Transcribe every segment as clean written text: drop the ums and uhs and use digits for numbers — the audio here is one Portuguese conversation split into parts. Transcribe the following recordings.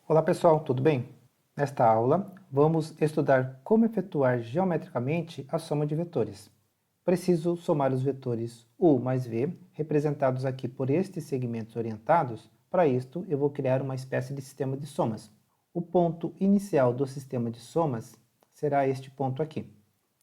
Olá pessoal, tudo bem? Nesta aula, vamos estudar como efetuar geometricamente a soma de vetores. Preciso somar os vetores u mais v, representados aqui por estes segmentos orientados. Para isto, eu vou criar uma espécie de sistema de somas. O ponto inicial do sistema de somas será este ponto aqui.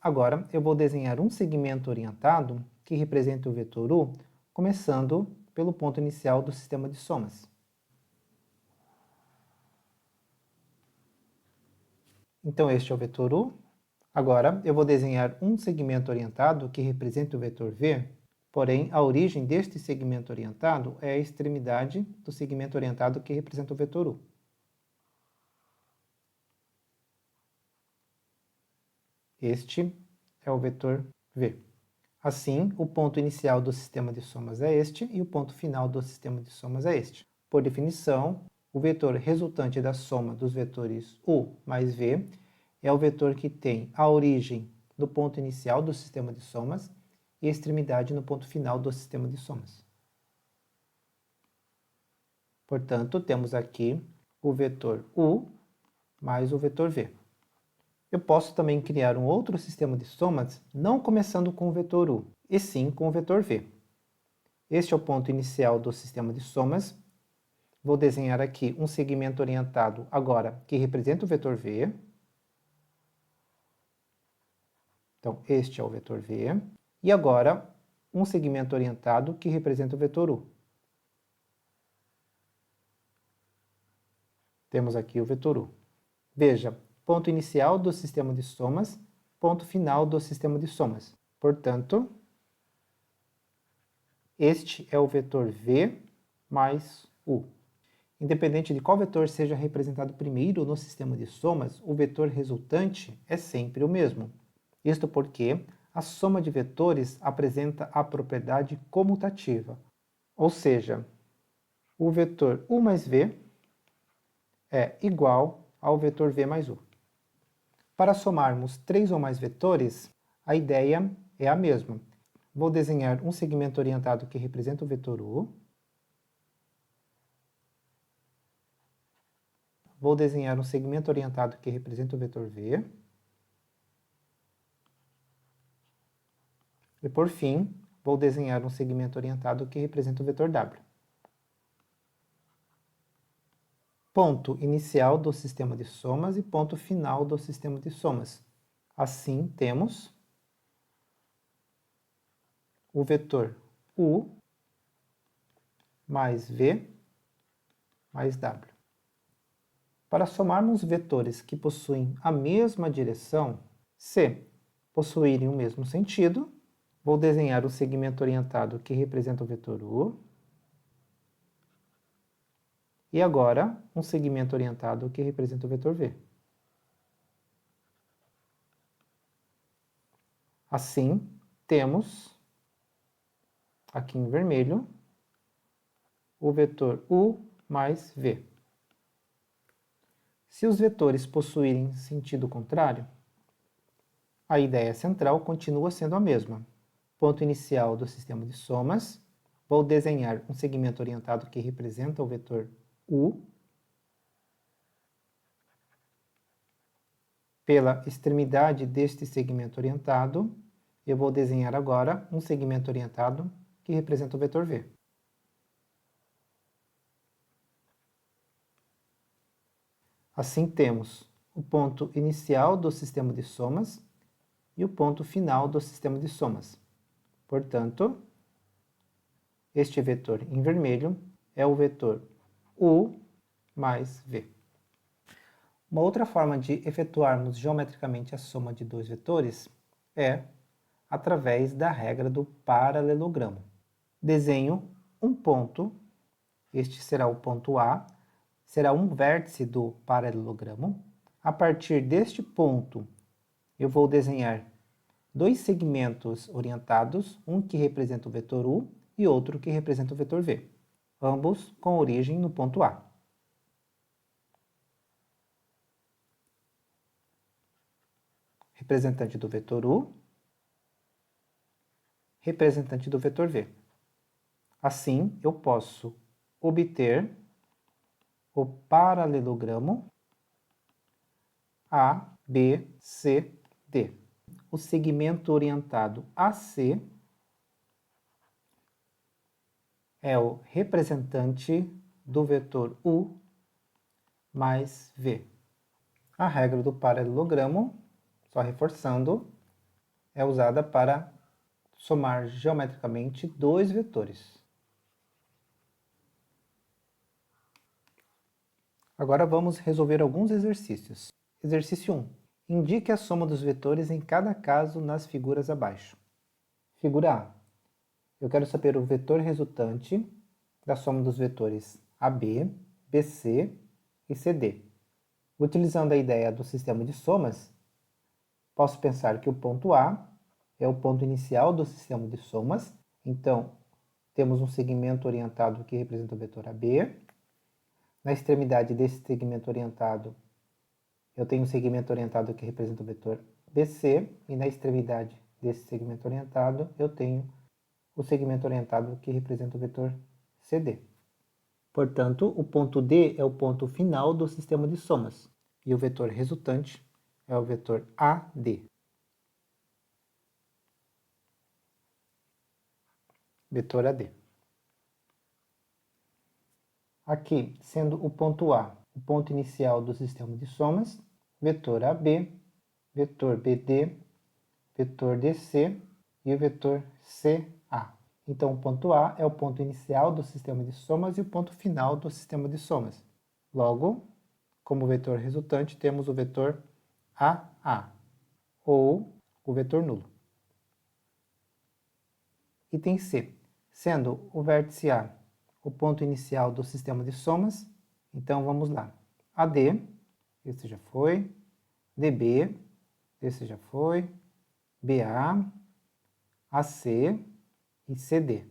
Agora, eu vou desenhar um segmento orientado que represente o vetor u, começando pelo ponto inicial do sistema de somas. Então, este é o vetor u. Agora, eu vou desenhar um segmento orientado que represente o vetor v, porém, a origem deste segmento orientado é a extremidade do segmento orientado que representa o vetor u. Este é o vetor v. Assim, o ponto inicial do sistema de somas é este e o ponto final do sistema de somas é este. Por definição, o vetor resultante da soma dos vetores u mais v é o vetor que tem a origem no ponto inicial do sistema de somas e a extremidade no ponto final do sistema de somas. Portanto, temos aqui o vetor u mais o vetor v. Eu posso também criar um outro sistema de somas, não começando com o vetor u, e sim com o vetor v. Este é o ponto inicial do sistema de somas. Vou desenhar aqui um segmento orientado agora que representa o vetor v. Então, este é o vetor v. E agora, um segmento orientado que representa o vetor u. Temos aqui o vetor u. Veja, ponto inicial do sistema de somas, ponto final do sistema de somas. Portanto, este é o vetor v mais u. Independente de qual vetor seja representado primeiro no sistema de somas, o vetor resultante é sempre o mesmo. Isto porque a soma de vetores apresenta a propriedade comutativa, ou seja, o vetor u mais v é igual ao vetor v mais u. Para somarmos 3 ou mais vetores, a ideia é a mesma. Vou desenhar um segmento orientado que representa o vetor u. Vou desenhar um segmento orientado que representa o vetor v. E, por fim, vou desenhar um segmento orientado que representa o vetor w. Ponto inicial do sistema de somas e ponto final do sistema de somas. Assim, temos o vetor u mais v mais w. Para somarmos vetores que possuem a mesma direção, se possuírem o mesmo sentido, vou desenhar o segmento orientado que representa o vetor u. E agora, um segmento orientado que representa o vetor v. Assim, temos, aqui em vermelho, o vetor u mais v. Se os vetores possuírem sentido contrário, a ideia central continua sendo a mesma. Ponto inicial do sistema de somas, vou desenhar um segmento orientado que representa o vetor u. Pela extremidade deste segmento orientado, eu vou desenhar agora um segmento orientado que representa o vetor v. Assim, temos o ponto inicial do sistema de somas e o ponto final do sistema de somas. Portanto, este vetor em vermelho é o vetor u mais v. Uma outra forma de efetuarmos geometricamente a soma de dois vetores é através da regra do paralelogramo. Desenho um ponto, este será o ponto A, será um vértice do paralelogramo. A partir deste ponto, eu vou desenhar dois segmentos orientados, um que representa o vetor u e outro que representa o vetor v, ambos com origem no ponto A. Representante do vetor u, representante do vetor v. Assim, eu posso obter o paralelogramo A, B, C, D. O segmento orientado AC é o representante do vetor U mais V. A regra do paralelogramo, só reforçando, é usada para somar geometricamente dois vetores. Agora vamos resolver alguns exercícios. Exercício 1. Indique a soma dos vetores em cada caso nas figuras abaixo. Figura A. Eu quero saber o vetor resultante da soma dos vetores AB, BC e CD. Utilizando a ideia do sistema de somas, posso pensar que o ponto A é o ponto inicial do sistema de somas. Então, temos um segmento orientado que representa o vetor AB. Na extremidade desse segmento orientado, eu tenho um segmento orientado que representa o vetor BC. E na extremidade desse segmento orientado, eu tenho o segmento orientado que representa o vetor CD. Portanto, o ponto D é o ponto final do sistema de somas. E o vetor resultante é o vetor AD. Vetor AD. Aqui, sendo o ponto A o ponto inicial do sistema de somas, vetor AB, vetor BD, vetor DC e o vetor CA. Então, o ponto A é o ponto inicial do sistema de somas e o ponto final do sistema de somas. Logo, como vetor resultante, temos o vetor AA, ou o vetor nulo. Item C. Sendo o vértice A o ponto inicial do sistema de somas, então vamos lá. AD, esse já foi. DB, esse já foi. BA, AC e CD.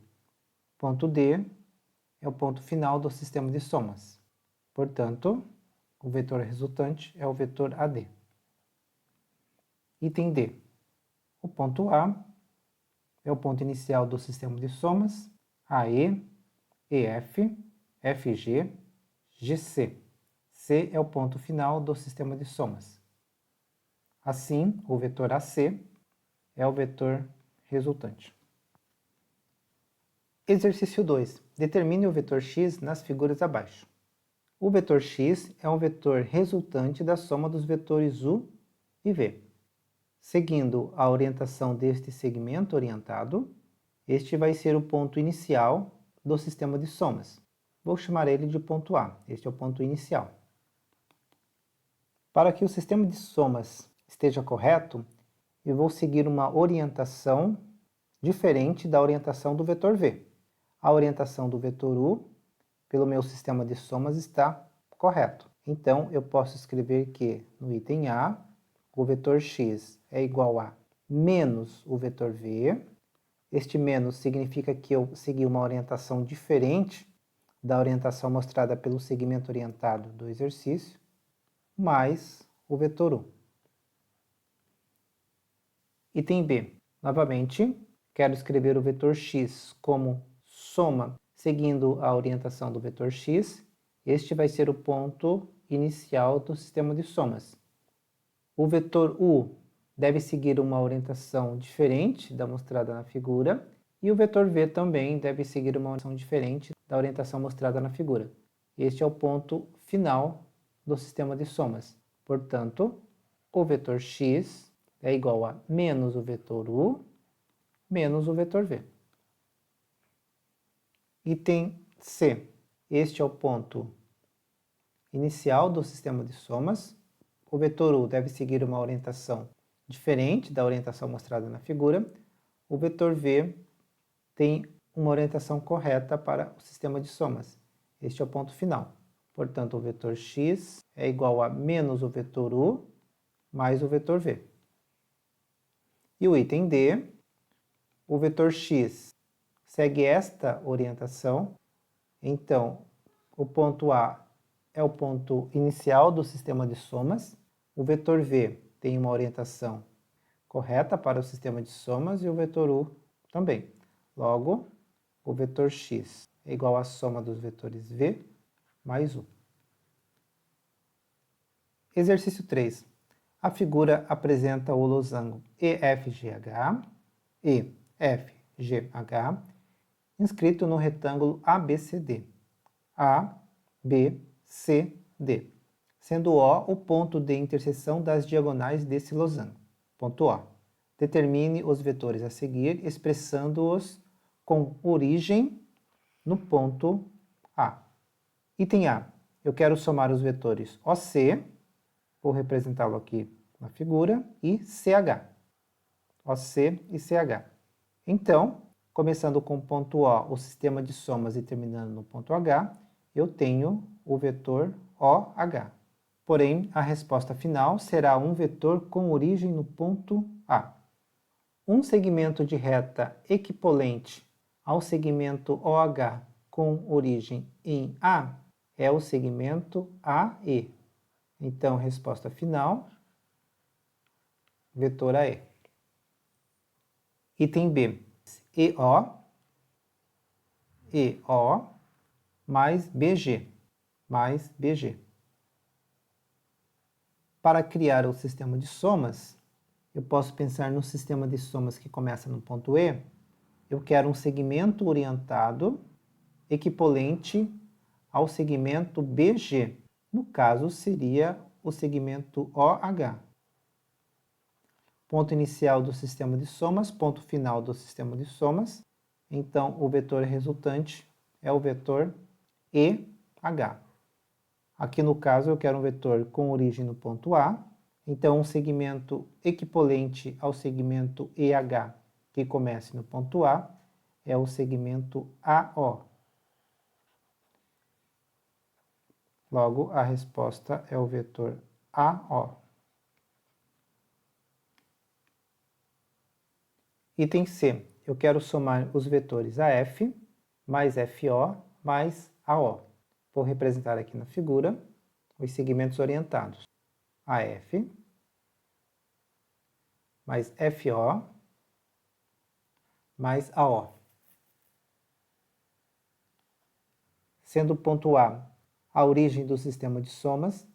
Ponto D é o ponto final do sistema de somas. Portanto, o vetor resultante é o vetor AD. Item D. O ponto A é o ponto inicial do sistema de somas, AE, EF, FG, GC. C é o ponto final do sistema de somas. Assim, o vetor AC é o vetor resultante. Exercício 2. Determine o vetor x nas figuras abaixo. O vetor x é um vetor resultante da soma dos vetores u e v. Seguindo a orientação deste segmento orientado, este vai ser o ponto inicial do sistema de somas. Vou chamar ele de ponto A. Este é o ponto inicial. Para que o sistema de somas esteja correto, eu vou seguir uma orientação diferente da orientação do vetor v. A orientação do vetor u, pelo meu sistema de somas, está correto. Então, eu posso escrever que no item A, o vetor x é igual a menos o vetor v. Este menos significa que eu segui uma orientação diferente da orientação mostrada pelo segmento orientado do exercício, mais o vetor u. Item B. Novamente, quero escrever o vetor x como soma seguindo a orientação do vetor x. Este vai ser o ponto inicial do sistema de somas. O vetor u deve seguir uma orientação diferente da mostrada na figura, e o vetor v também deve seguir uma orientação diferente da orientação mostrada na figura. Este é o ponto final do sistema de somas. Portanto, o vetor x é igual a menos o vetor u menos o vetor v. Item C. Este é o ponto inicial do sistema de somas. O vetor u deve seguir uma orientação diferente da orientação mostrada na figura. O vetor v tem uma orientação correta para o sistema de somas. Este é o ponto final. Portanto, o vetor x é igual a menos o vetor u mais o vetor v. E o item D, o vetor x segue esta orientação. Então, o ponto A é o ponto inicial do sistema de somas. O vetor v tem uma orientação correta para o sistema de somas e o vetor u também. Logo, o vetor x é igual à soma dos vetores v mais u. Exercício 3. A figura apresenta o losango EFGH, inscrito no retângulo ABCD, A, B, C, D, sendo O o ponto de interseção das diagonais desse losango. Ponto O. Determine os vetores a seguir, expressando-os com origem no ponto A. Item A. Eu quero somar os vetores OC, vou representá-lo aqui na figura, e CH. OC e CH. Então, começando com o ponto O, o sistema de somas, e terminando no ponto H, eu tenho o vetor OH. Porém, a resposta final será um vetor com origem no ponto A. Um segmento de reta equipolente ao segmento OH com origem em A é o segmento AE. Então, resposta final, vetor AE. Item B. EO mais BG. Para criar o sistema de somas, eu posso pensar no sistema de somas que começa no ponto E. Eu quero um segmento orientado equipolente ao segmento BG. No caso, seria o segmento OH. Ponto inicial do sistema de somas, ponto final do sistema de somas. Então, o vetor resultante é o vetor EH. Aqui no caso, eu quero um vetor com origem no ponto A. Então, um segmento equipolente ao segmento EH que comece no ponto A é o segmento AO. Logo, a resposta é o vetor AO. Item C. Eu quero somar os vetores AF mais FO mais AO. Vou representar aqui na figura os segmentos orientados. AF mais FO mais AO. Sendo o ponto A a origem do sistema de somas,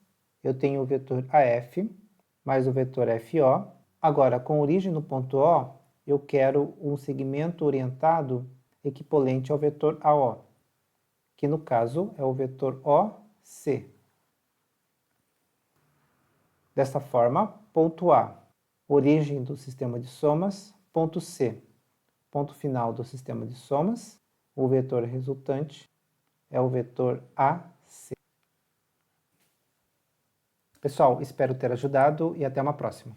eu tenho o vetor AF mais o vetor FO. Agora, com origem no ponto O, eu quero um segmento orientado equipolente ao vetor AO, que no caso é o vetor OC. Desta forma, ponto A, origem do sistema de somas, ponto C, ponto final do sistema de somas, o vetor resultante é o vetor AC. Pessoal, espero ter ajudado e até uma próxima.